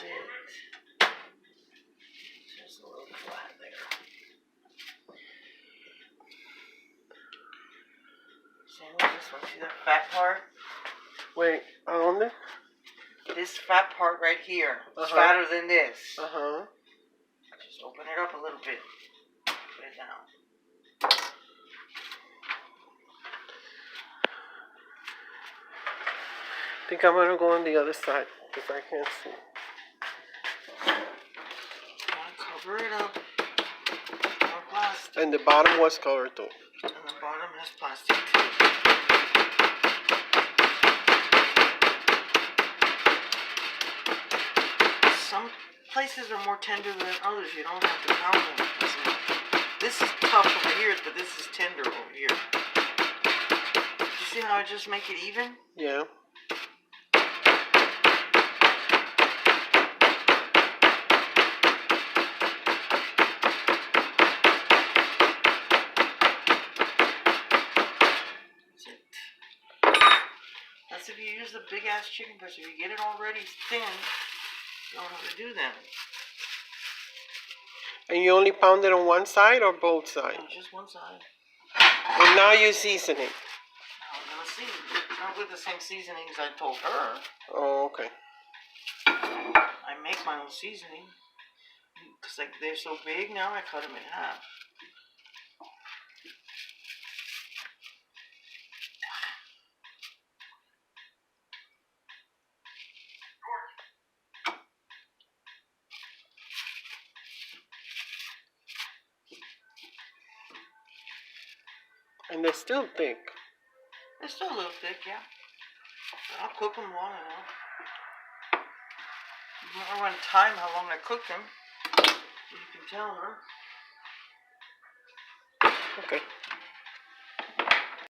it. Just a little flat there. Same with this one. See that fat part? Wait, on it? This fat part right here. It's fatter than this. Just open it up a little bit. Put it down. I think I'm going to go on the other side because I can't see. Cover it up. More plastic. And the bottom was covered too. And the bottom has plastic too. Some places are more tender than others. You don't have to pound them. This is tough over here, but this is tender over here. You see how I just make it even? Yeah. That's if you use the big ass chicken breast. If you get it already thin, you don't have to do that. And you only pound it on one side or both sides? No, just one side. And now you're seasoning. Now we're gonna see. Not with the same seasonings I told her. Oh, okay. I make my own seasoning. Because like they're so big now, I cut them in half. And they're still thick. They're still a little thick, yeah. But I'll cook them long enough. I want to time how long I cook them. You can tell her. Okay.